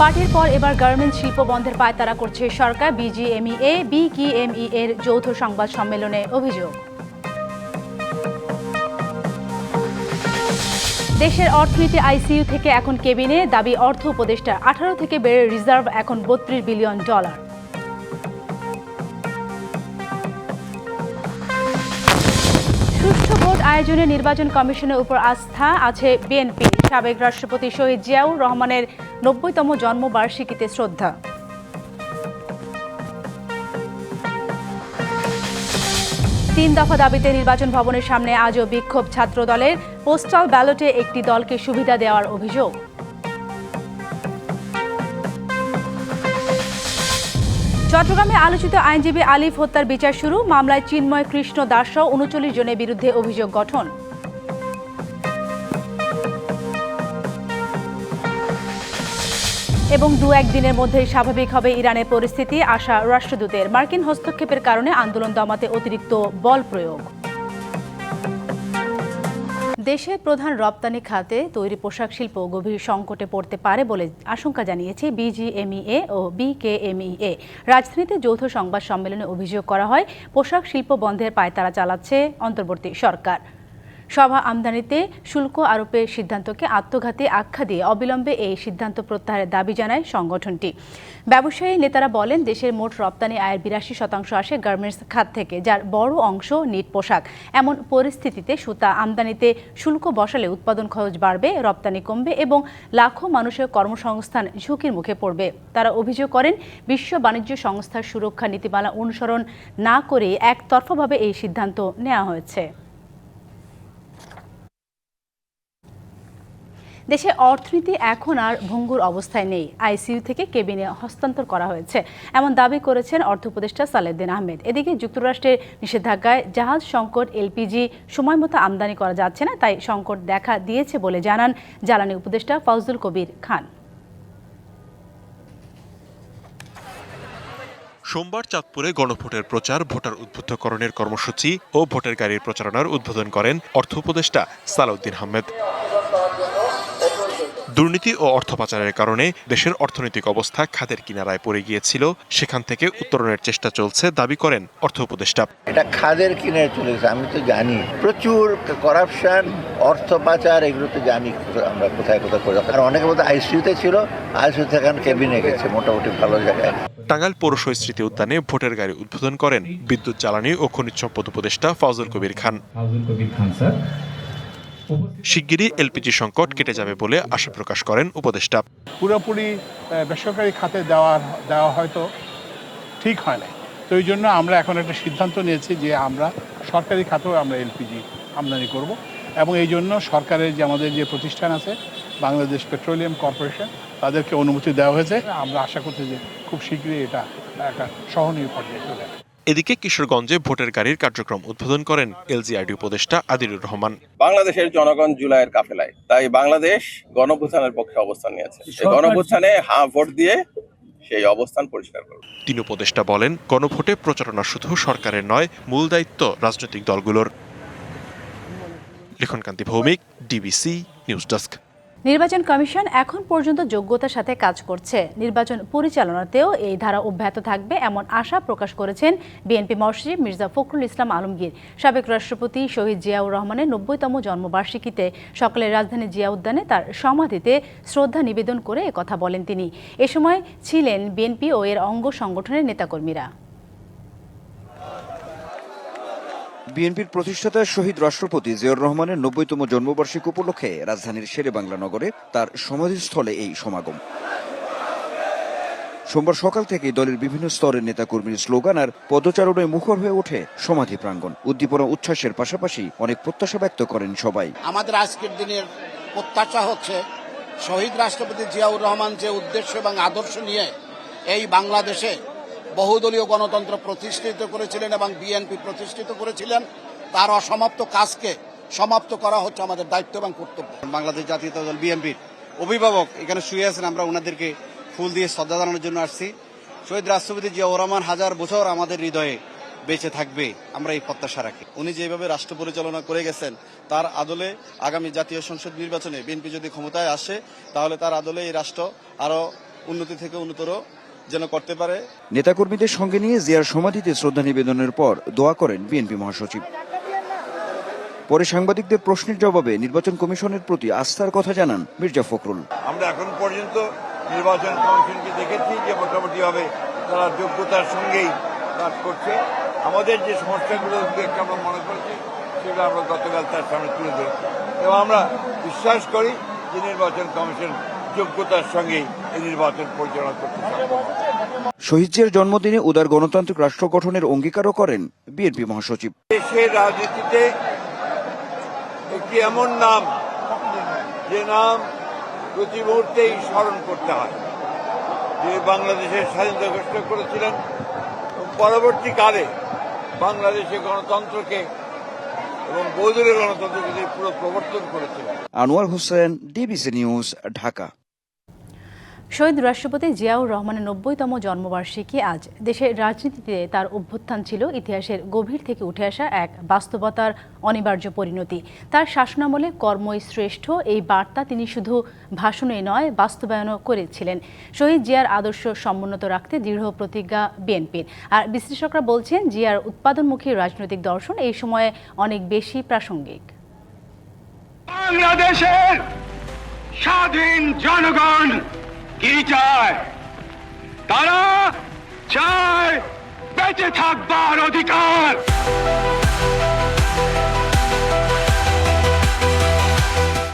পাটের পর এবার গার্মেন্টস শিল্প বন্ধের পায়তারা করছে সরকার। বিজিএমইএ বিকেএমই এর যৌথ সংবাদ সম্মেলনে অভিযোগ। দেশের অর্থনীতি আইসিইউ থেকে এখন কেবিনে, দাবি অর্থ উপদেষ্টা। 18 থেকে বেড়ে রিজার্ভ এখন $32 বিলিয়ন। সুষ্ঠু ভোট আয়োজনে নির্বাচন কমিশনের উপর আস্থা আছে বিএনপি। সাবেক রাষ্ট্রপতি শহীদ জিয়াউর রহমানের 90তম জন্মবার্ষিকীতে শ্রদ্ধা। তিন দফা দাবিতে নির্বাচন ভবনের সামনে আজও বিক্ষোভ ছাত্র দলের। পোস্টাল ব্যালটে একটি দলকে সুবিধা দেওয়ার অভিযোগ। চট্টগ্রামে আলোচিত আইনজীবী আলিফ হত্যার বিচার শুরু। মামলায় চিন্ময় কৃষ্ণ দাসসহ 39 জনের বিরুদ্ধে অভিযোগ গঠন। এবং দু-এক দিনের মধ্যেই স্বাভাবিক হবে ইরানের পরিস্থিতি, আশা রাষ্ট্রদূতের। মার্কিন হস্তক্ষেপের কারণে আন্দোলন দমাতে অতিরিক্ত বল প্রয়োগ। দেশের প্রধান রপ্তানি খাতে তৈরি পোশাক শিল্প গভীর সংকটে পড়তে পারে বলে আশঙ্কা জানিয়েছে বিজিএমইএ ও বিকেএমইএ। রাজধানীতে যৌথ সংবাদ সম্মেলনে অভিযোগ করা হয়, পোশাক শিল্প বন্ধের পায়তারা চালাচ্ছে অন্তর্বর্তী সরকার। সভা আমদানিতে শুল্ক আরোপের সিদ্ধান্তকে আত্মঘাতী আখ্যা দিয়ে অবিলম্বে এই সিদ্ধান্ত প্রত্যাহারের দাবি জানায় সংগঠনটি। ব্যবসায়ী নেতারা বলেন, দেশের মোট রপ্তানি আয়ের 82% আসে গার্মেন্টস খাত থেকে, যার বড় অংশ নিট পোশাক। এমন পরিস্থিতিতে সুতা আমদানিতে শুল্ক বসালে উৎপাদন খরচ বাড়বে, রপ্তানি কমবে এবং লাখো মানুষের কর্মসংস্থান ঝুঁকির মুখে পড়বে। তারা অভিযোগ করেন, বিশ্ব বাণিজ্য সংস্থার সুরক্ষা নীতিমালা অনুসরণ না করে একতরফাভাবে এই সিদ্ধান্ত নেওয়া হয়েছে। দেশে অর্থনীতি এখন আর ভঙ্গুর অবস্থায় নেই, আইসিইউ থেকে কেবিনে হস্তান্তর করা হয়েছে, এমন দাবি করেছেন অর্থ উপদেষ্টা সালেউদ্দিন আহমেদ। এদিকে যুক্তরাষ্ট্রের নিষেধাজ্ঞায় জাহাজ সংকট, এলপিজি সময়মতো আমদানি করা যাচ্ছে না, তাই সংকট দেখা দিয়েছে বলে জানান জ্বালানি উপদেষ্টা ফজলুল কবির খান। সোমবার চাঁদপুরে গণভোটের প্রচার, ভোটার উদ্বুদ্ধকরণের কর্মসূচি ও ভোটের গাড়ির প্রচারণার উদ্বোধন করেন অর্থ উপদেষ্টা সালেউদ্দিন আহমেদ। দুর্নীতি ও অর্থ পাচারের কারণে দেশের অর্থনৈতিক অবস্থা খাদের কিনারায় পড়ে গিয়েছিল, সেখান থেকে উত্তরণের চেষ্টা চলছে দাবি করেন অর্থ উপদেষ্টা। এটা খাদের কিনারে চলে গেছে, আমি তো জানি প্রচুর করাপশন, অর্থ পাচার, এগুলো তো জানি আমরা কোথায় কোথায় করে। আর অনেকে বলতে আইসিইউতে ছিল, আইসিইউ থেকে কেবিনে গেছে, মোটামুটি ভালো জায়গায়। টাঙ্গাইল পৌর স্মৃতি উদ্যানে ভোটের গাড়ি উদ্বোধন করেন বিদ্যুৎ, জ্বালানি ও খনিজ সম্পদ উপদেষ্টা ফজলুল কবির খান। শিগগিরই এলপিজি সংকট কেটে যাবে বলে আশা প্রকাশ করেন উপদেষ্টা। পুরোপুরি বেসরকারি খাতে দেওয়া হয়তো ঠিক হয় না, তো এই জন্য আমরা এখন একটা সিদ্ধান্ত নিয়েছি যে আমরা সরকারি খাতেও আমরা এলপিজি আমদানি করব, এবং এই জন্য সরকারের যে আমাদের যে প্রতিষ্ঠান আছে বাংলাদেশ পেট্রোলিয়াম কর্পোরেশন, তাদেরকে অনুমতি দেওয়া হয়েছে। আমরা আশা করছি যে খুব শীঘ্রই এটা একটা সহনীয় পর্যায়ে চলে আসবে। এদিকে কিশোরগঞ্জে ভোটের গাড়ির কার্যক্রম উদ্বোধন করেন এলজিআরডি উপদেষ্টা আদিলুর রহমান। বাংলাদেশের জনগণ জুলাইয়ের কাফেলায়, তাই বাংলাদেশ গণঅভ্যুত্থানের পক্ষে অবস্থান নিয়েছে। গণঅভ্যুত্থানে ভোট দিয়ে সেই অবস্থান পরিষ্কার করবে। তিন উপদেষ্টা বলেন, গণভোটে প্রচারণা শুধু সরকারের নয়, মূল দায়িত্ব রাজনৈতিক দলগুলোর। লিখনকান্তি ভৌমিক, ডিবিসি নিউজ ডেস্ক। নির্বাচন কমিশন এখন পর্যন্ত যোগ্যতার সাথে কাজ করছে, নির্বাচন পরিচালনাতেও এই ধারা অব্যাহত থাকবে এমন আশা প্রকাশ করেছেন বিএনপি মহাসচিব মির্জা ফখরুল ইসলাম আলমগীর। সাবেক রাষ্ট্রপতি শহীদ জিয়াউর রহমানের 90তম জন্মবার্ষিকীতে সকালে রাজধানী জিয়া উদ্যানে তার সমাধিতে শ্রদ্ধা নিবেদন করে একথা বলেন তিনি। এ সময় ছিলেন বিএনপি ও এর অঙ্গ সংগঠনের নেতাকর্মীরা। বিএনপির প্রতিষ্ঠাতা শহীদ রাষ্ট্রপতি জিয়াউর রহমানের 90তম জন্মবার্ষিকী উপলক্ষে রাজধানীর শেরেবাংলা নগরে তার সমাধিস্থলে এই সমাগম। সোমবার সকাল থেকে দলের বিভিন্ন স্তরের নেতাকর্মীর স্লোগান আর পদচারণায় মুখর হয়ে ওঠে সমাধি প্রাঙ্গণ। উদ্দীপনা উচ্ছ্বাসের পাশাপাশি অনেক প্রত্যাশা ব্যক্ত করেন সবাই। আমাদের আজকের দিনের প্রত্যাশা হচ্ছে, শহীদ রাষ্ট্রপতি জিয়াউর রহমান যে উদ্দেশ্য এবং আদর্শ নিয়ে এই বাংলাদেশে বহুদলীয় গণতন্ত্র প্রতিষ্ঠিত করেছিলেন এবং বিএনপি প্রতিষ্ঠিত করেছিলেন, তার অসমাপ্ত কাজকে সমাপ্ত করা হচ্ছে আমাদের দায়িত্ব এবং কর্তব্য। বাংলাদেশ জাতীয়তাবাদী দল বিএনপির অভিভাবক এখানে শুয়ে আছেন, আমরা ওনাদেরকে ফুল দিয়ে শ্রদ্ধা জানানোর জন্য আসছি। শহীদ রাষ্ট্রপতি জিয়াউর রহমান হাজার বছর আমাদের হৃদয়ে বেঁচে থাকবে, আমরা এই প্রত্যাশা রাখি। উনি যেভাবে রাষ্ট্র পরিচালনা করে গেছেন, তার আদলে আগামী জাতীয় সংসদ নির্বাচনে বিএনপি যদি ক্ষমতায় আসে, তাহলে তার আদলে এই রাষ্ট্র আরো উন্নতি থেকে উন্নতর যেন করতে পারে। নেতাকর্মীদের সঙ্গে নিয়ে জিয়ার সমাধিতে শ্রদ্ধা নিবেদনের পর দোয়া করেন বিএনপি মহাসচিব। পরে সাংবাদিকদের প্রশ্নের জবাবে নির্বাচন কমিশনের প্রতি আস্থার কথা জানান মির্জা ফখরুল। আমরা এখন পর্যন্ত নির্বাচন কমিশনকে দেখেছি যে মোটামুটিভাবে তারা যোগ্যতার সঙ্গেই কাজ করছে। আমাদের যে সমস্যাগুলো আমরা মনে করছি সেগুলো আমরা গতকাল তার সামনে তুলে ধরেছি এবং আমরা বিশ্বাস করি যে নির্বাচন কমিশন যোগ্যতার সঙ্গেই এই নির্বাচন পরিচালনা করতে সক্ষম। শহীদ জিয়ার জন্মদিনে উদার গণতান্ত্রিক রাষ্ট্র গঠনের অঙ্গীকারও করেন বিএনপি মহাসচিব। দেশের রাজনীতিতে একটি এমন নাম যে নাম প্রতি মুহূর্তেই স্মরণ করতে হয়, যে বাংলাদেশের স্বাধীনতা ঘোষণা করেছিলেন এবং পরবর্তীকালে বাংলাদেশের গণতন্ত্রকে এবং বহুদলীয় গণতন্ত্রকে পুরো প্রবর্তন করেছিলেন। Anwar Hossain, DBC news, Dhaka. শহীদ রাষ্ট্রপতি জিয়াউর রহমানের ৯০তম জন্মবার্ষিকী আজ। দেশের রাজনীতিতে তার অভ্যুত্থান ছিল ইতিহাসের গভীর থেকে উঠে আসা এক বাস্তবতার অনিবার্য পরিণতি। তার শাসনামলে কর্মই শ্রেষ্ঠ, এই বার্তা তিনি শুধু ভাষণে নয় বাস্তবায়নও করেছিলেন। শহীদ জিয়ার আদর্শ সমুন্নত রাখতে দৃঢ় প্রতিজ্ঞা বিএনপির। আর বিশ্লেষকরা বলছেন জিয়ার উৎপাদনমুখী রাজনৈতিক দর্শন এই সময়ে অনেক বেশি প্রাসঙ্গিক। বাংলাদেশের স্বাধীন জনগণ কি চায়? তারা চায় বেঁচে থাকবার অধিকার।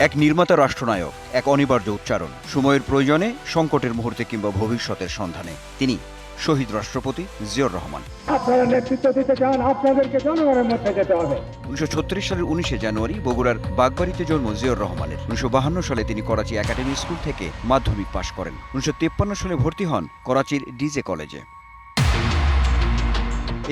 এক নির্মাতা রাষ্ট্রনায়ক, এক অনিবার্য উচ্চারণ, সময়ের প্রয়োজনে, সংকটের মুহূর্তে কিংবা ভবিষ্যতের সন্ধানে। তিনি শহীদ রাষ্ট্রপতি জিয়াউর রহমান। আপনারা নেতৃত্ব দিতে চান, আপনাদেরকে জনগণের মধ্যে যেতে হবে। 1936 সালের 19শে জানুয়ারি বগুড়ার বাগবাড়িতে জন্ম জিয়াউর রহমানের। 1952 সালে তিনি করাচি একাডেমি স্কুল থেকে মাধ্যমিক পাশ করেন। 1953 সালে ভর্তি হন করাচির ডিজে কলেজে।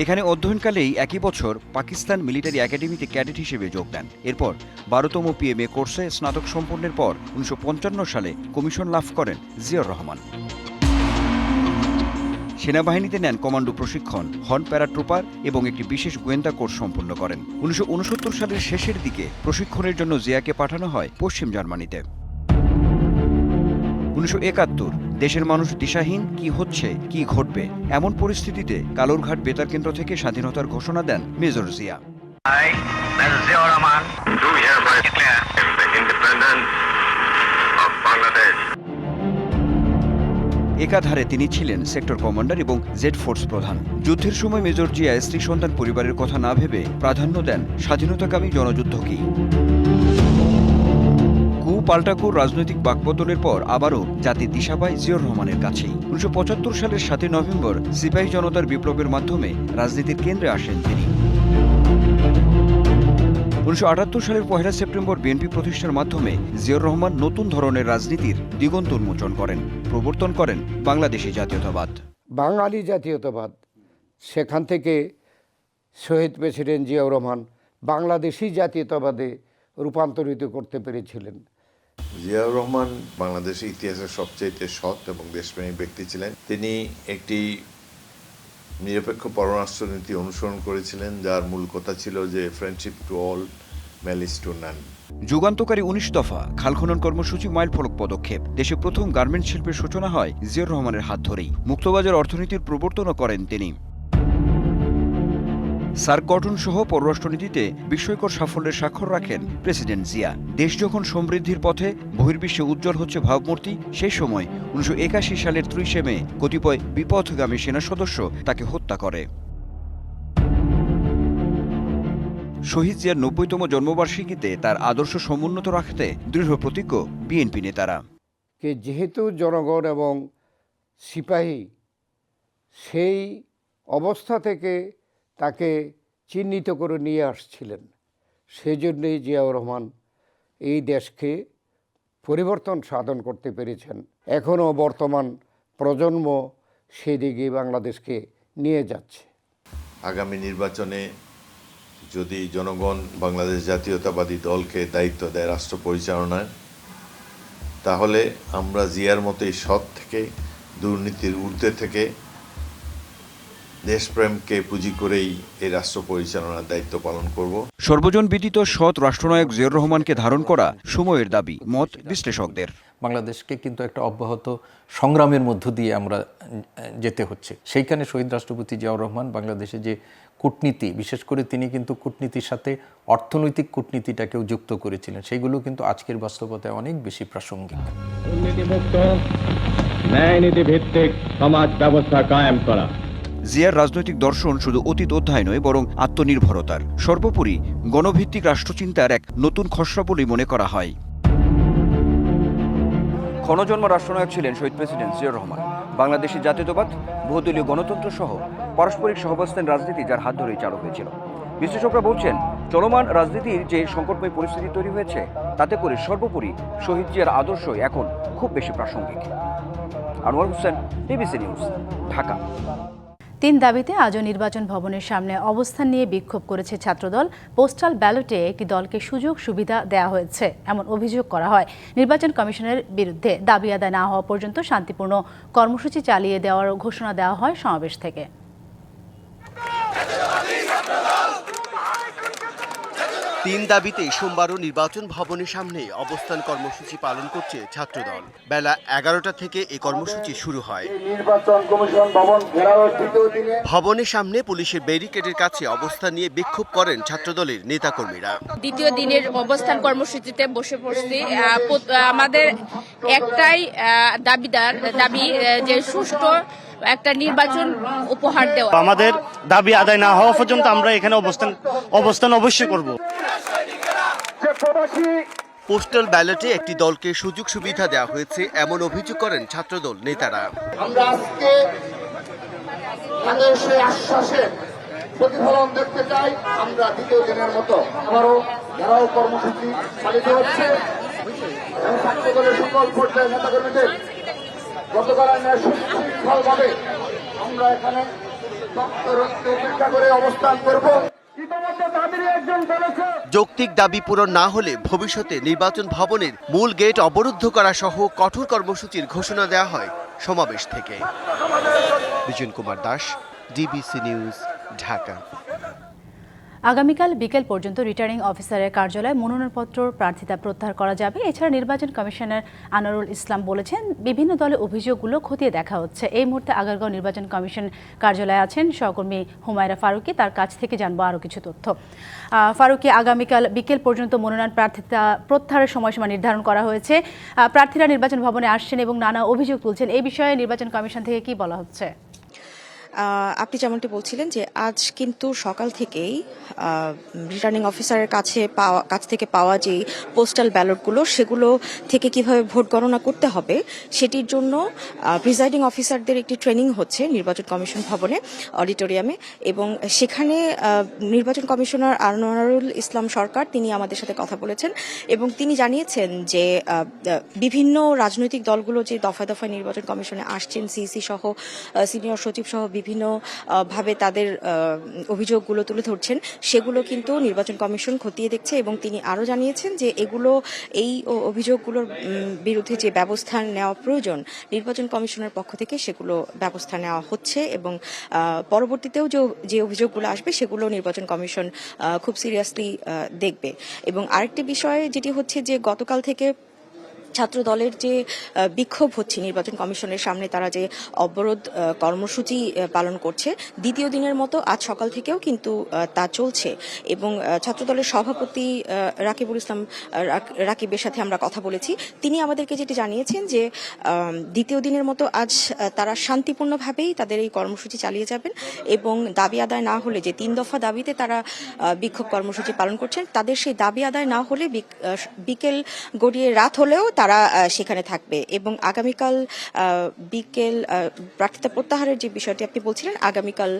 এখানে অধ্যয়নকালেই একই বছর পাকিস্তান মিলিটারি একাডেমিতে ক্যাডেট হিসেবে যোগ দেন। এরপর 12তম পিএমএ কোর্সে স্নাতক সম্পন্নের পর 1955 সালে কমিশন লাভ করেন জিয়াউর রহমান। সেনাবাহিনীতে নেন কমান্ডো প্রশিক্ষণ, হন প্যারাট্রুপার এবং একটি বিশেষ গোয়েন্দা কোর্স সম্পন্ন করেন। 1969 সালের শেষের দিকে প্রশিক্ষণের জন্য জিয়াকে পাঠানো হয় পশ্চিম জার্মানিতে। 1971 দেশের মানুষ দিশাহীন, কি হচ্ছে কি ঘটবে এমন পরিস্থিতিতে কালুরঘাট বেতার কেন্দ্র থেকে স্বাধীনতার ঘোষণা দেন মেজর জিয়া। একাধারে তিনি ছিলেন সেক্টর কমান্ডার এবং জেড ফোর্স প্রধান। যুদ্ধের সময় মেজর জিয়া স্ত্রী সন্তান পরিবারের কথা না ভেবে প্রাধান্য দেন স্বাধীনতাকামী জনযুদ্ধকেই। পাল্টাকুর রাজনৈতিক বাকবদলের পর আবারও জাতির দিশা পায় জিয়াউর রহমানের কাছেই। 1975 সালের 7 নভেম্বর সিপাহী জনতার বিপ্লবের মাধ্যমে রাজনীতির কেন্দ্রে আসেন তিনি। 1978 সালের 1 সেপ্টেম্বর বিএনপি প্রতিষ্ঠার মাধ্যমে জিয়াউর রহমান নতুন ধরনের রাজনীতির দিগন্ত উন্মোচন করেন, প্রবর্তন করেন বাংলাদেশি জাতীয়তাবাদ। বাঙালি জাতীয়তাবাদ, সেখান থেকে শহীদ প্রেসিডেন্ট জিয়াউর রহমান বাংলাদেশি জাতীয়তাবাদে রূপান্তরিত করতে পেরেছিলেন। জিয়াউর রহমান বাংলাদেশের ইতিহাসের সবচেয়ে সৎ এবং দেশপ্রেমিক ব্যক্তি ছিলেন। তিনি একটি নিরপেক্ষ পররাষ্ট্রনীতি অনুসরণ করেছিলেন, যার মূল কথা ছিল যে friendship to all, malice two নান। যুগান্তকারী 19 দফা খাল খনন কর্মসূচি মাইলফলক পদক্ষেপ। দেশে প্রথম গার্মেন্টস শিল্পের সূচনা হয় জিয়াউর রহমানের হাত ধরেই। মুক্তবাজার অর্থনীতির প্রবর্তনও করেন তিনি। সার্ক গঠন সহ পররাষ্ট্রনীতিতে বিস্ময়কর সাফল্যের স্বাক্ষর রাখেন প্রেসিডেন্ট জিয়া। দেশ যখন সমৃদ্ধির পথে, বহির্বিশ্বে উজ্জ্বল হচ্ছে ভাবমূর্তি, সেই সময় 1981 সালের 30 মে কতিপয় বিপথগামী সেনা সদস্য তাকে হত্যা করে। শহীদ জিয়ার 90তম জন্মবার্ষিকীতে তার আদর্শ সমুন্নত রাখতে দৃঢ় প্রতিজ্ঞ বিএনপি নেতারা। যেহেতু জনগণ এবং সিপাহী সেই অবস্থা থেকে তাকে চিহ্নিত করে নিয়ে আসছিলেন, সেই জন্যই জিয়াউর রহমান এই দেশকে পরিবর্তন সাধন করতে পেরেছেন। এখনও বর্তমান প্রজন্ম সেদিকে বাংলাদেশকে নিয়ে যাচ্ছে। আগামী নির্বাচনে যদি জনগণ বাংলাদেশ জাতীয়তাবাদী দলকে দায়িত্ব দেয় রাষ্ট্র পরিচালনায়, তাহলে আমরা জিয়ার মতোই সৎ থেকে, দুর্নীতির ঊর্ধ্বে থেকে দেশপ্রেমকে পুঁজি করেই এই রাষ্ট্র পরিচালনার দায়িত্ব পালন করব। সর্বজন বিদিত সৎ রাষ্ট্রনায়ক জিয়াউর রহমানকে ধারণ করা সময়ের দাবি, মত বিশ্লেষকদের। বাংলাদেশকে কিন্তু একটা অব্যাহত সংগ্রামের মধ্য দিয়ে আমরা যেতে হচ্ছে। সেইখানে শহীদ রাষ্ট্রপতি জিয়াউর রহমান বাংলাদেশে যে কূটনীতি, বিশেষ করে তিনি কিন্তু কূটনীতির সাথে অর্থনৈতিক কূটনীতিটাকেও যুক্ত করেছিলেন, সেইগুলো কিন্তু আজকের বাস্তবতায় অনেক বেশি প্রাসঙ্গিক। দুর্নীতিমুক্ত ন্যায় নীতি ভিত্তিক সমাজ ব্যবস্থা কায়েম করা। জিয়ার রাজনৈতিক দর্শন শুধু অতীত অধ্যায় নয়, বরং আত্মনির্ভরতার, সর্বোপরি গণভিত্তিক রাষ্ট্রচিন্তার এক নতুন খসড়া বলেই মনে করা হয়। ক্ষণজন্ম রাষ্ট্রনায়ক ছিলেন শহীদ প্রেসিডেন্ট জিয়াউর রহমান। বাংলাদেশের জাতীয়তাবাদ, বহুদলীয় গণতন্ত্র সহ পারস্পরিক সহাবস্থান রাজনীতি যার হাত ধরেই চালু হয়েছিল। বিশ্লেষকরা বলছেন, চলমান রাজনীতির যে সংকটময় পরিস্থিতি তৈরি হয়েছে, তাতে করে সর্বোপরি শহীদ জিয়ার আদর্শই এখন খুব বেশি প্রাসঙ্গিক। Anwar Hossain, DBC news, Dhaka. 3 দাবিতে আজও নির্বাচন ভবনের সামনে অবস্থান নিয়ে বিক্ষোভ করেছে ছাত্রদল। পোস্টাল ব্যালটে একটি দলকে সুযোগ সুবিধা দেওয়া হয়েছে এমন অভিযোগ করা হয়। নির্বাচন কমিশনের বিরুদ্ধে দাবি আদায় না হওয়া পর্যন্ত শান্তিপূর্ণ কর্মসূচি চালিয়ে দেওয়ার ঘোষণা দেওয়া হয় সমাবেশ থেকে। 3 দাবিতে সোমবারও নির্বাচন ভবনের সামনে অবস্থান কর্মসূচি পালন করছে ছাত্রদল। বেলা 11টা থেকে এই কর্মসূচি শুরু হয়। ভবনের সামনে পুলিশের ব্যারিকেডের কাছে অবস্থান নিয়ে বিক্ষোভ করেন ছাত্রদলের নেতাকর্মীরা। দ্বিতীয় দিনের অবস্থান কর্মসূচিতে বসে পড়ছি। আমাদের একটাই দাবি যে সুষ্ঠু একটা নির্বাচন উপহার দেওয়া। আমাদের দাবি আদায় না হওয়া পর্যন্ত আমরা এখানে অবস্থান অবশ্যই করব। পোস্টাল ব্যালটে একটি দলকে সুযোগ সুবিধা দেওয়া হয়েছে এমন অভিযোগ করেন ছাত্রদল নেতারা। আমরা আজকে তাদের সেই আশ্বাসের প্রতিফলন দেখতে চাই। আমরা দ্বিতীয় দিনের মতো আবারও ঘেরাও কর্মসূচি পালিত হচ্ছে। ছাত্রদলের সকল পর্যায়ের নেতাকর্মীদের গতকাল সুশৃঙ্খলভাবে আমরা এখানে উপেক্ষা করে অবস্থান করব। যৌক্তিক দাবি পূরণ না হলে ভবিষ্যতে নির্বাচন ভবনের মূল গেট অবরুদ্ধ করা সহ কঠোর কর্মসূচির ঘোষণা দেওয়া হয় সমাবেশ থেকে। Bijan Kumar Das, DBC news, Dhaka. আগামীকাল বিকেল পর্যন্ত রিটার্নিং অফিসারের কার্যালয়ে মনোনয়নপত্র প্রার্থিতা প্রত্যাহার করা যাবে। এছাড়া নির্বাচন কমিশনার আনোয়ারুল ইসলাম বলেছেন, বিভিন্ন দলের অভিযোগগুলো খতিয়ে দেখা হচ্ছে। এই মুহূর্তে আগারগাঁও নির্বাচন কমিশন কার্যালয়ে আছেন সহকর্মী হুমায়রা ফারুকি। তার কাছ থেকে জানবো আরও কিছু তথ্য। ফারুকি, আগামীকাল বিকেল পর্যন্ত মনোনয়ন প্রার্থিতা প্রত্যাহারের সময়সীমা নির্ধারণ করা হয়েছে। প্রার্থীরা নির্বাচন ভবনে আসছেন এবং নানা অভিযোগ তুলছেন। এই বিষয়ে নির্বাচন কমিশন থেকে কি বলা হচ্ছে? আপনি যেমনটি বলছিলেন যে আজ কিন্তু সকাল থেকেই রিটার্নিং অফিসারের কাছ থেকে পাওয়া যে পোস্টাল ব্যালটগুলো, সেগুলো থেকে কিভাবে ভোট গণনা করতে হবে সেটির জন্য প্রিজাইডিং অফিসারদের একটি ট্রেনিং হচ্ছে নির্বাচন কমিশন ভবনে অডিটোরিয়ামে। এবং সেখানে নির্বাচন কমিশনার আনোয়ারুল ইসলাম সরকার তিনি আমাদের সাথে কথা বলেছেন এবং তিনি জানিয়েছেন যে বিভিন্ন রাজনৈতিক দলগুলো যে দফায় দফায় নির্বাচন কমিশনে আসছেন, সিইসি সহ সিনিয়র সচিব সহ বিভিন্ন ভাবে তাদের অভিযোগগুলো তুলে ধরছেন, সেগুলো কিন্তু নির্বাচন কমিশন খতিয়ে দেখছে। এবং তিনি আরও জানিয়েছেন যে এই অভিযোগগুলোর বিরুদ্ধে যে ব্যবস্থা নেওয়া প্রয়োজন নির্বাচন কমিশনের পক্ষ থেকে সেগুলো ব্যবস্থা নেওয়া হচ্ছে এবং পরবর্তীতেও যে অভিযোগগুলো আসবে সেগুলো নির্বাচন কমিশন খুব সিরিয়াসলি দেখবে। এবং আরেকটি বিষয় যেটি হচ্ছে যে গতকাল থেকে ছাত্র দলের যে বিক্ষোভ হচ্ছে নির্বাচন কমিশনের সামনে, তারা যে অবরোধ কর্মসূচি পালন করছে, দ্বিতীয় দিনের মতো আজ সকাল থেকেও কিন্তু তা চলছে। এবং ছাত্র দলের সভাপতি রাকিবের সাথে আমরা কথা বলেছি। তিনি আমাদেরকে যেটি জানিয়েছেন যে দ্বিতীয় দিনের মতো আজ তারা শান্তিপূর্ণভাবেই তাদের এই কর্মসূচি চালিয়ে যাবেন এবং দাবি আদায় না হলে, যে 3 দফা দাবিতে তারা বিক্ষোভ কর্মসূচি পালন করছেন, তাদের সেই দাবি আদায় না হলে বিকেল গড়িয়ে রাত হলেও তারা সেখানে থাকবে। এবং আগামীকাল বিকেল প্রার্থিতা প্রত্যাহারের যে বিষয়টি আপনি বলছিলেন, আগামীকাল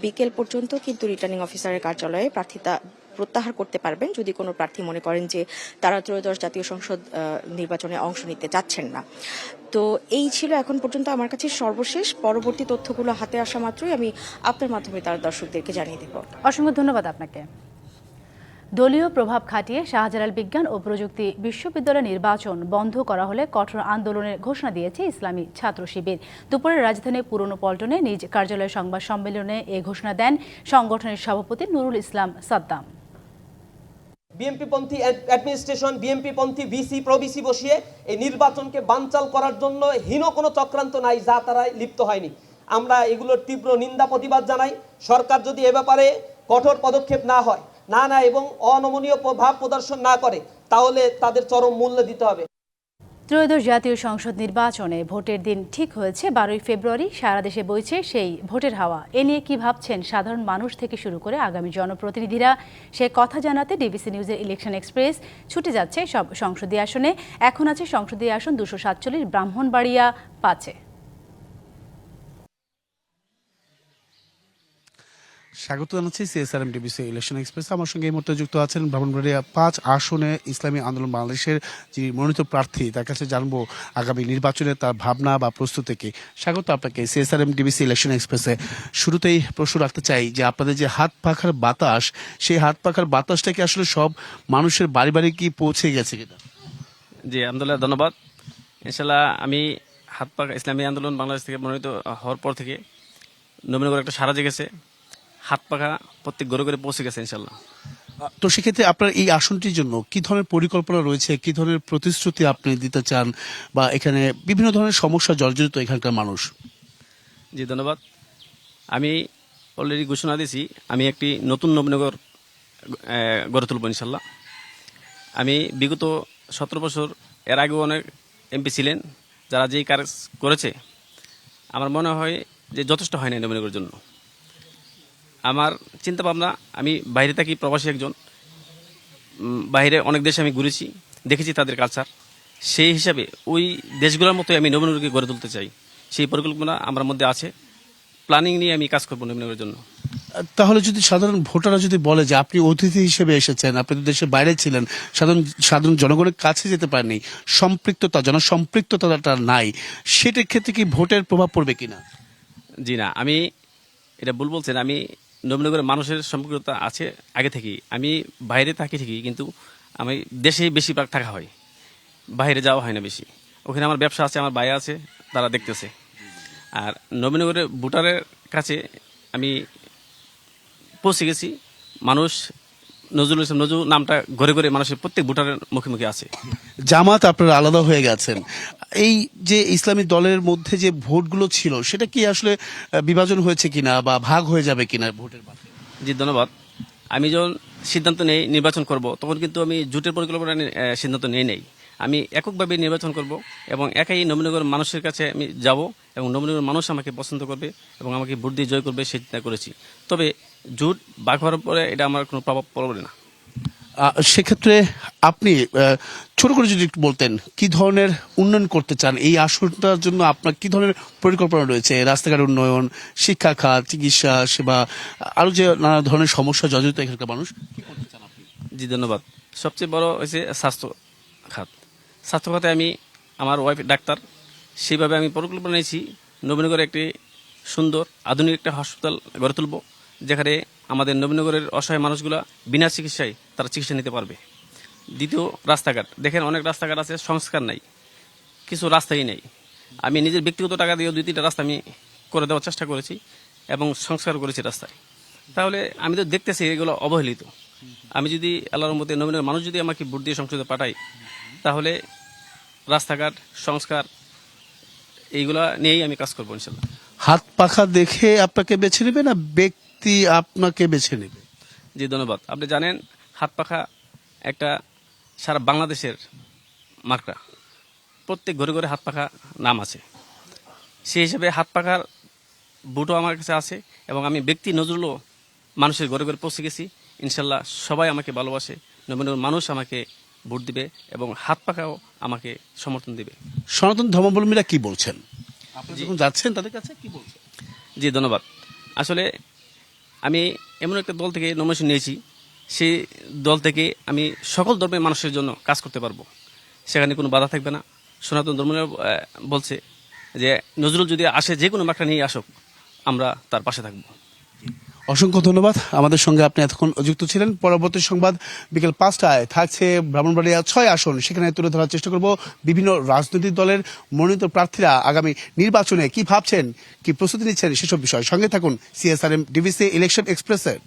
বিকেল পর্যন্ত কিন্তু রিটার্নিং অফিসারের কার্যালয়ে প্রার্থিতা প্রত্যাহার করতে পারবেন যদি কোনো প্রার্থী মনে করেন যে তারা ত্রয়োদশ জাতীয় সংসদ নির্বাচনে অংশ নিতে চাচ্ছেন না। তো এই ছিল এখন পর্যন্ত আমার কাছে সর্বশেষ। পরবর্তী তথ্যগুলো হাতে আসা মাত্রই আমি আপনার মাধ্যমে তার দর্শকদেরকে জানিয়ে দেব। অসংখ্য ধন্যবাদ আপনাকে। দলীয় প্রভাব খাটিয়ে শাহজালাল বিজ্ঞান ও প্রযুক্তি বিশ্ববিদ্যালয় নির্বাচন বন্ধ করা হলে কঠোর আন্দোলনের ঘোষণা দিয়েছে ইসলামী ছাত্র শিবির। দুপুরে রাজধানীর পুরনো পল্টনে নিজ কার্যালয়ে সংবাদ সম্মেলনে এ ঘোষণা দেন সংগঠনের সভাপতি Nurul Islam Saddam. বিএনপিপন্থী administration, বিএনপিপন্থী VC pro-VC বসিয়ে এই নির্বাচনকে বানচাল করার জন্য হীন কোনো চক্রান্ত নাই যা তারা লিপ্ত হয়নি। আমরা এগুলোর তীব্র নিন্দা প্রতিবাদ জানাই। সরকার যদি এ ব্যাপারে কঠোর পদক্ষেপ না হয় না এবং অনমনীয় ভাব প্রদর্শন না করে তাহলে তাদের চরম মূল্য দিতে হবে। ত্রয়োদশ জাতীয় সংসদ নির্বাচনে ভোটের দিন ঠিক হয়েছে 12ই ফেব্রুয়ারি। সারা দেশে বইছে সেই ভোটের হাওয়া। এ নিয়ে কি ভাবছেন সাধারণ মানুষ থেকে শুরু করে আগামী জনপ্রতিনিধিরা, সে কথা জানাতে ডিবিসি নিউজের ইলেকশন এক্সপ্রেস ছুটে যাচ্ছে সব সংসদীয় আসনে। এখন আছে সংসদীয় আসন 247, ব্রাহ্মণবাড়িয়া 5-এ। স্বাগত জানাচ্ছি সিএসআরএম ডিবিসি ইলেকশন এক্সপ্রেস। আমার সঙ্গে এই মুহূর্তে যুক্ত আছেন ব্রাহ্মণবাড়িয়া 5 আসনে ইসলামী আন্দোলন বাংলাদেশের যিনি মনোনীত প্রার্থী, তার কাছে জানবো আগামী নির্বাচনে তার ভাবনা বা প্রস্তুতি কি। স্বাগত আপনাকে সিএসআরএম ডিবিসি ইলেকশন এক্সপ্রেসে। শুরুতেই প্রশ্ন রাখতে চাই যে আপনাদের যে হাত পাখার বাতাস, সেই হাত পাখার বাতাসটা কি আসলে সব মানুষের বাড়ি বাড়ি কি পৌঁছে গেছে কিনা? জি আলহামদুলিল্লাহ, ধন্যবাদ। ইনশাল্লাহ আমি হাত পাখা ইসলামী আন্দোলন বাংলাদেশ থেকে মনোনীত হওয়ার পর থেকে নবীনগর একটা সারা জেগেছে, হাত পাখা প্রত্যেক ঘরে ঘরে পৌঁছে গেছে ইনশাল্লাহ। তো সেক্ষেত্রে আপনার এই আসনটির জন্য কি ধরনের পরিকল্পনা রয়েছে, কি ধরনের প্রতিশ্রুতি আপনি দিতে চান, বা এখানে বিভিন্ন ধরনের সমস্যা জর্জরিত এখানকার মানুষ? জি ধন্যবাদ। আমি অলরেডি ঘোষণা দিয়েছি আমি একটি নতুন নবীনগর গড়ে তুলব ইনশাল্লাহ। আমি বিগত 17 বছর এর আগেও অনেক এমপি ছিলেন যারা যেই কাজ করেছে আমার মনে হয় যে যথেষ্ট হয় না নবীনগরের জন্য। আমার চিন্তা ভাবনা, আমি বাইরে থাকি, প্রবাসী একজন, বাইরে অনেক দেশে আমি ঘুরেছি, দেখেছি তাদের কালচার। সেই হিসাবে ওই দেশগুলোর মতোই আমি নবীনগরকে গড়ে তুলতে চাই। সেই পরিকল্পনা আমার মধ্যে আছে, প্ল্যানিং নিয়ে আমি কাজ করবো নবীনগরের জন্য। তাহলে যদি সাধারণ ভোটাররা যদি বলে যে আপনি অতিথি হিসেবে এসেছেন, আপনি তো দেশের বাইরে ছিলেন, সাধারণ জনগণের কাছে যেতে পারেননি, জনসম্পৃক্ততাটা নাই, সেটার ক্ষেত্রে কি ভোটের প্রভাব পড়বে কিনা? জি না, আমি এটা ভুল বলছেন। আমি নবীনগরের মানুষের সম্পৃক্ততা আছে আগে থেকেই। আমি বাইরে থাকি ঠিকই, কিন্তু আমি দেশেই বেশিরভাগ থাকা হয়, বাইরে যাওয়া হয় না বেশি। ওখানে আমার ব্যবসা আছে, আমার ভাই আছে, তারা দেখতেছে। আর নবীনগরের ভোটারের কাছে আমি পৌঁছে গেছি। মানুষ নজরুল ইসলাম নজরুল নামটা ঘরে ঘরে মানুষের প্রত্যেক ভোটারের মুখে মুখে আছে। জামাত আপনারা আলাদা হয়ে গেছেন, এই যে ইসলামী দলের মধ্যে যে ভোটগুলো ছিল সেটা কি আসলে বিভাজন হয়েছে কিনা বা ভাগ হয়ে যাবে কিনা ভোটের মাধ্যমে? জি ধন্যবাদ। আমি যখন সিদ্ধান্ত নেই নির্বাচন করব, তখন কিন্তু আমি জোটের পরিকল্পনা সিদ্ধান্ত নেই। আমি এককভাবে নির্বাচন করব এবং একাই নবীনগর মানুষের কাছে আমি যাব এবং নবীনগর মানুষ আমাকে পছন্দ করবে এবং আমাকে ভোট দিয়ে জয় করবে, সেই চিন্তা করেছি। তবে জোট ভাগ হওয়ার পরে এটা আমার কোনো প্রভাব পড়বে না। সেক্ষেত্রে আপনি ছোট করে যদি একটু বলতেন কি ধরনের উন্নয়ন করতে চান, এই আসনটার জন্য আপনার কি ধরনের পরিকল্পনা রয়েছে? রাস্তাঘাট উন্নয়ন, শিক্ষা খাত, চিকিৎসা সেবা, আরো যে নানা ধরনের সমস্যা জর্জরিত এখানকার মানুষ, কি করতে চান আপনি? জি ধন্যবাদ। সবচেয়ে বড় হয়েছে স্বাস্থ্য খাত। স্বাস্থ্য খাতে আমি, আমার ওয়াইফ ডাক্তার, সেইভাবে আমি পরিকল্পনা নিয়েছি নবীনগরে একটি সুন্দর আধুনিক একটা হাসপাতাল গড়ে তুলব, যেখানে আমাদের নবীনগরের অসহায় মানুষগুলা বিনা চিকিৎসায় তারা চিকিৎসা নিতে পারবে। দ্বিতীয়, রাস্তাঘাট। দেখেন অনেক রাস্তাঘাট আছে, সংস্কার নাই, কিছু রাস্তাই নেই। আমি নিজের ব্যক্তিগত টাকা দিয়ে 2-3টা রাস্তা আমি করে দেওয়ার চেষ্টা করেছি এবং সংস্কার করেছি রাস্তায়। তাহলে আমি তো দেখতেছি এগুলো অবহেলিত। আমি যদি আল্লাহর মধ্যে নবীনগরের মানুষ যদি আমাকে ভোট দিয়ে সংসদে পাঠাই, তাহলে রাস্তাঘাট সংস্কার এইগুলা নিয়েই আমি কাজ করবো ইনশাল্লাহ। হাত পাখা দেখে আপনাকে বেছে নেবে না ব্যক্তি আপনাকে বেছে নেবে? জি ধন্যবাদ। আপনি জানেন হাত পাখা একটা সারা বাংলাদেশের মার্কা, প্রত্যেক ঘরে ঘরে হাত পাখা নাম আছে। সেই হিসাবে হাত পাখার ভোটও আমার কাছে আছে এবং আমি ব্যক্তি নজরুলও মানুষের ঘরে ঘরে পৌঁছে গেছি। ইনশাল্লাহ সবাই আমাকে ভালোবাসে, নবীনগর মানুষ আমাকে ভোট দিবে এবং হাত পাখাও আমাকে সমর্থন দিবে। সনাতন ধর্মাবলম্বীরা কি বলছেন, আপনি যখন যাচ্ছেন তাদের কাছে কি বলছেন? জি ধন্যবাদ। আসলে আমি এমন একটা দল থেকে নমিনেশন নিয়েছি, সেই দল থেকে আমি সকল ধর্মের মানুষের জন্য কাজ করতে পারবো, সেখানে কোনো বাধা থাকবে না। সনাতন ধর্ম বলছে যে নজরুল যদি আসে, যে কোনো মার্কা নিয়ে আসুক, আমরা তার পাশে থাকবো। অসংখ্য ধন্যবাদ, আমাদের সঙ্গে আপনি এতক্ষণ যুক্ত ছিলেন। পরবর্তী সংবাদ বিকেল 5টায় থাকছে ব্রাহ্মণবাড়িয়া 6 আসন, সেখানে তুলে ধরার চেষ্টা করব বিভিন্ন রাজনৈতিক দলের মনোনীত প্রার্থীরা আগামী নির্বাচনে কি ভাবছেন, কি প্রস্তুতি নিচ্ছেন সেসব বিষয়। সঙ্গে থাকুন CSRM ডিবিসি ইলেকশন এক্সপ্রেসের।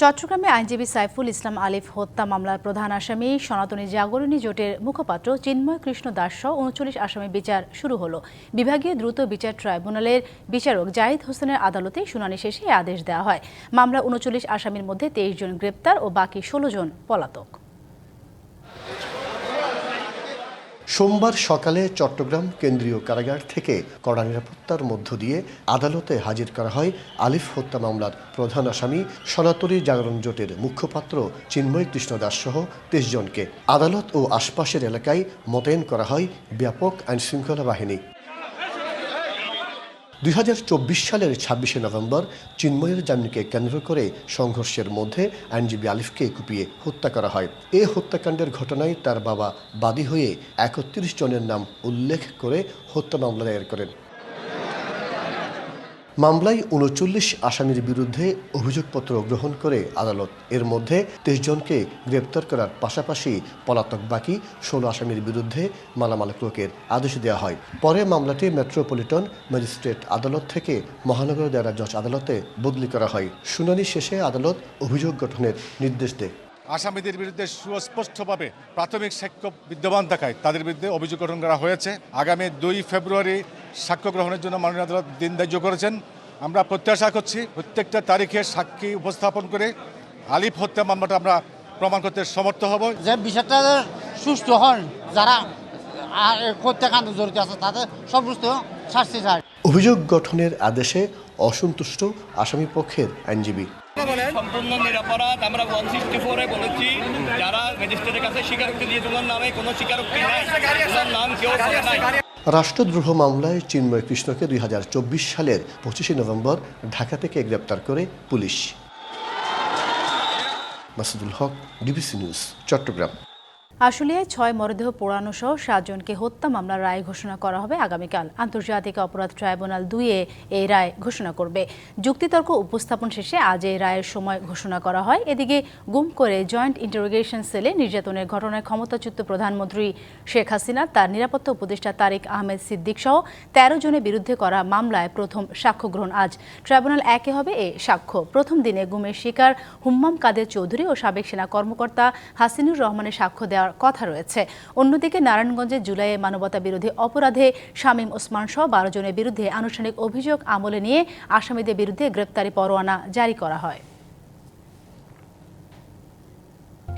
চট্টগ্রামে আইনজীবী সাইফুল ইসলাম আলিফ হত্যা মামলার প্রধান আসামি সনাতনী জাগরণী জোটের মুখপাত্র চিন্ময় কৃষ্ণ দাস সহ 39 আসামি বিচার শুরু হলো। বিভাগীয় দ্রুত বিচার ট্রাইব্যুনালের বিচারক জাহিদ হোসেনের আদালতে শুনানি শেষে এই আদেশ দেওয়া হয়। মামলা 39 আসামির মধ্যে 23 জন গ্রেপ্তার ও বাকি 16 জন পলাতক। সোমবার সকালে চট্টগ্রাম কেন্দ্রীয় কারাগার থেকে কড়া নিরাপত্তার মধ্য দিয়ে আদালতে হাজির করা হয় আলিফ হত্যা মামলার প্রধান আসামি সনাতনী জাগরণ জোটের মুখপাত্র চিন্ময় কৃষ্ণ দাস সহ 23 জনকে। আদালত ও আশপাশের এলাকায় মোতায়েন করা হয় ব্যাপক আইনশৃঙ্খলা বাহিনী। 2024 সালের 26শে নভেম্বর চিন্ময়ের জামিনকে কেন্দ্র করে সংঘর্ষের মধ্যে আইনজীবী আলিফকে কুপিয়ে হত্যা করা হয়। এ হত্যাকাণ্ডের ঘটনায় তার বাবা বাদী হয়ে 31 জনের নাম উল্লেখ করে হত্যা মামলা দায়ের করেন। মামলায় 39 আসামির বিরুদ্ধে অভিযোগপত্র গ্রহণ করে আদালত এর মধ্যে 23 জনকে গ্রেপ্তার করার পাশাপাশি পলাতক বাকি 16 আসামির বিরুদ্ধে মালামাল ক্রোকের আদেশ দেওয়া হয়। পরে মামলাটি মেট্রোপলিটন ম্যাজিস্ট্রেট আদালত থেকে মহানগর দায়রা জজ আদালতে বদলি করা হয়। শুনানি শেষে আদালত অভিযোগ গঠনের নির্দেশ দেয়। আসামিদের বিরুদ্ধে সুস্পষ্টভাবে প্রাথমিক সাক্ষ্য বিদ্যমান থাকায় তাদের বিরুদ্ধে অভিযোগ গঠন করা হয়েছে। আগামী 2 ফেব্রুয়ারি সাক্ষ্য গ্রহণের জন্য মাননীয় আদালত দিন ধার্য করেছেন। আমরা প্রত্যাশা করছি প্রত্যেকটা তারিখে সাক্ষী উপস্থাপন করে আলিফ হত্যা মামলাটা আমরা প্রমাণ করতে সমর্থ হব। যে বিষয়টা সুষ্ঠু হন, যারা হত্যাকাণ্ড জড়িত আছে তাদের সমস্ত শাস্তি চায়। অভিযোগ গঠনের আদেশে অসন্তুষ্ট আসামি পক্ষের আইনজীবী। সম্পূর্ণ নিরাপরাধ। আমরা 164-এ বলেছি যারা ম্যাজিস্ট্রেটের কাছে স্বীকারোক্তি দিয়ে তোমার নামে কোনো স্বীকারোক্তি নাই, তোমার নাম কেউ করে নাই। রাষ্ট্রদ্রোহ মামলায় চিন্ময় কৃষ্ণকে 2024 সালের 25শে নভেম্বর ঢাকা থেকে গ্রেপ্তার করে পুলিশ। মাসুদুল হক, ডিবিসি নিউজ, চট্টগ্রাম। আশুলিয়ায় 6 মরদেহ পোড়ানো সহ 7 জনকে হত্যা মামলার রায় ঘোষণা করা হবে আগামীকাল। আন্তর্জাতিক অপরাধ ট্রাইব্যুনাল 2-এ এই রায় ঘোষণা করবে। যুক্তিতর্ক উপস্থাপন শেষে আজ এই রায়ের সময় ঘোষণা করা হয়। এদিকে গুম করে জয়েন্ট ইন্টারোগেশন সেলে নির্যাতনের ঘটনায় ক্ষমতাচ্যুত প্রধানমন্ত্রী শেখ হাসিনা, তার নিরাপত্তা উপদেষ্টা তারিক আহমেদ সিদ্দিক সহ 13 জনের বিরুদ্ধে করা মামলায় প্রথম সাক্ষ্য গ্রহণ আজ। ট্রাইব্যুনাল 1-এ হবে এ সাক্ষ্য। প্রথম দিনে গুমের শিকার হুম্মাম কাদের চৌধুরী ও সাবেক সেনা কর্মকর্তা হাসিনুর রহমানের সাক্ষ্য দেওয়ার কথা রয়েছে। অন্যদিকে নারায়ণগঞ্জে জুলাইয়ে মানবতা বিরোধী অপরাধে শামীম ওসমান সহ 12 জনের বিরুদ্ধে আনুষ্ঠানিক অভিযোগ আমলে নিয়ে আসামিদের বিরুদ্ধে গ্রেপ্তারি পরোয়ানা জারি করা হয়।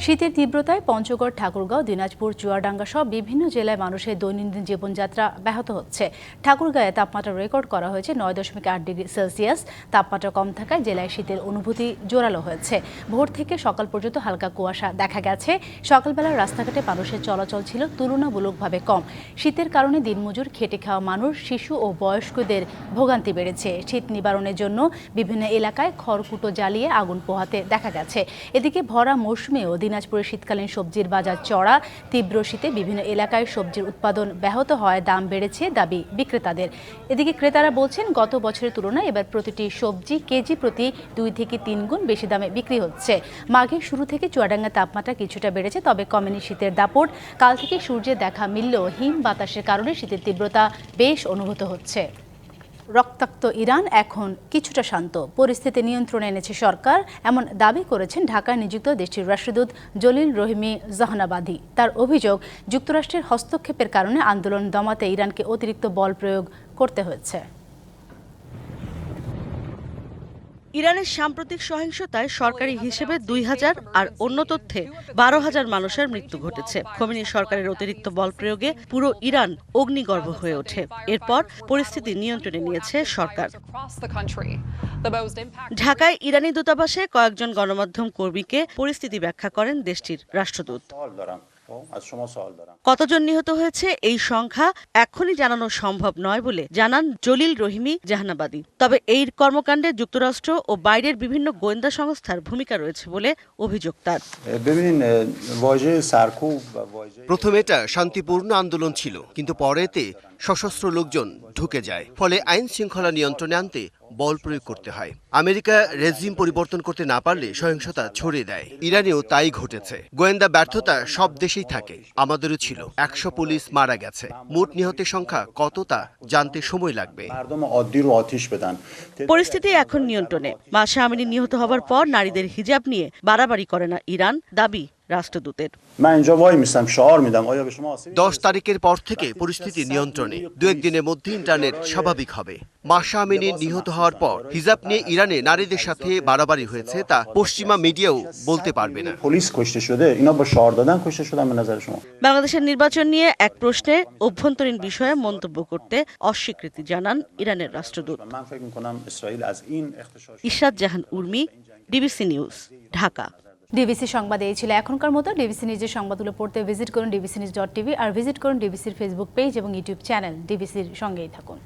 শীতের তীব্রতায় পঞ্চগড়, ঠাকুরগাঁও, দিনাজপুর, চুয়াডাঙ্গা সহ বিভিন্ন জেলায় মানুষের দৈনন্দিন জীবনযাত্রা ব্যাহত হচ্ছে। ঠাকুরগাঁয়ে তাপমাত্রা রেকর্ড করা হয়েছে 9.8 ডিগ্রি সেলসিয়াস। তাপমাত্রা কম থাকায় জেলায় শীতের অনুভূতি জোরালো হয়েছে। ভোর থেকে সকাল পর্যন্ত হালকা কুয়াশা দেখা গেছে। সকালবেলার রাস্তাঘাটে মানুষের চলাচল ছিল তুলনামূলকভাবে কম। শীতের কারণে দিনমজুর, খেটে খাওয়া মানুষ, শিশু ও বয়স্কদের ভোগান্তি বেড়েছে। শীত নিবারণের জন্য বিভিন্ন এলাকায় খড়কুটো জ্বালিয়ে আগুন পোহাতে দেখা গেছে। এদিকে ভরা মৌসুমেও দিনাজপুরের শীতকালীন সবজির বাজার চড়া। তীব্র শীতে বিভিন্ন এলাকায় সবজির উৎপাদন ব্যাহত হওয়ায় দাম বেড়েছে, দাবি বিক্রেতাদের। এদিকে ক্রেতারা বলছেন গত বছরের তুলনায় এবার প্রতিটি সবজি কেজি প্রতি 2 থেকে 3 গুণ বেশি দামে বিক্রি হচ্ছে। মাঘের শুরু থেকে চুয়াডাঙ্গার তাপমাত্রা কিছুটা বেড়েছে, তবে কমেনি শীতের দাপট। কাল থেকে সূর্যের দেখা মিললেও হিম বাতাসের কারণে শীতের তীব্রতা বেশ অনুভূত হচ্ছে। রক্তাক্ত ইরান এখন কিছুটা শান্ত, পরিস্থিতি নিয়ন্ত্রণে এনেছে সরকার, এমন দাবি করেছেন ঢাকায় নিযুক্ত দেশটির রাষ্ট্রদূত জলিল রহিমি জাহানাবাদী। তার অভিযোগ, যুক্তরাষ্ট্রের হস্তক্ষেপের কারণে আন্দোলন দমাতে ইরানকে অতিরিক্ত বল প্রয়োগ করতে হয়েছে। ইরানের সাম্প্রতিক সহিংসতায় সরকারি হিসেবে 2000 আর অন্য তথ্যে 12,000 মানুষের মৃত্যু ঘটেছে। খোমেনি সরকারের অতিরিক্ত বল প্রয়োগে পুরো ইরান অগ্নিগর্ভ হয়ে ওঠে। এরপর পরিস্থিতি নিয়ন্ত্রণে নিয়েছে সরকার। ঢাকায় ইরানি দূতাবাসে কয়েকজন গণমাধ্যম কর্মীকে পরিস্থিতি ব্যাখ্যা করেন দেশটির রাষ্ট্রদূত। কতজন নিহত হয়েছে এই সংখ্যা এখনই জানানো সম্ভব নয় বলে জানান জলিল রহিমি জাহানাবাদী। তবে এই কর্মকাণ্ডে যুক্তরাষ্ট্র ও বাইরের বিভিন্ন গোয়েন্দা সংস্থার ভূমিকা রয়েছে বলে অভিযোগ তার। প্রথম এটা শান্তিপূর্ণ আন্দোলন ছিল, কিন্তু পরে এতে সশস্ত্র লোকজন ঢুকে যায়। ফলে আইন শৃঙ্খলা নিয়ন্ত্রণে আনতে বল প্রয়োগ করতে হয়। আমেরিকা রেজিম পরিবর্তন করতে না পারলে সহিংসতা ছড়িয়ে দেয়। ইরানেও তাই ঘটেছে। গোয়েন্দা ব্যর্থতা সব দেশেই থাকে, আমাদেরও ছিল। 100 পুলিশ মারা গেছে। মোট নিহতের সংখ্যা কত তা জানতে সময় লাগবে। পরিস্থিতি এখন নিয়ন্ত্রণে। মাসা আমিনি নিহত হবার পর নারীদের হিজাব নিয়ে বাড়াবাড়ি করে না ইরান, দাবি রাষ্ট্রদূতের। 10 তারিখের পর থেকে পরিস্থিতি নিয়ন্ত্রণে। 2-1 দিনের মধ্যে ইন্টারনেট স্বাভাবিক হবে। মাসা আমিনি নিহত হওয়ার পর হিজাব নিয়ে ইরানে নারীদের সাথে বাড়াবাড়ি হয়েছে তা পশ্চিমা মিডিয়াও বলতে পারবে না। বাংলাদেশের নির্বাচন নিয়ে এক প্রশ্নে অভ্যন্তরীণ বিষয়ে মন্তব্য করতে অস্বীকৃতি জানান ইরানের রাষ্ট্রদূত। Ishrat Jahan Urmi, DBC news, Dhaka. DBC সংবাদ এই ছিল এখনকার মতো। ডিবিসি নিউজের সংবাদগুলো পড়তে ভিজিট করুন dbcnews.tv আর ভিজিট করুন ডিবিসির ফেসবুক পেজ এবং ইউটিউব চ্যানেল। ডিবিসির সঙ্গেই থাকুন।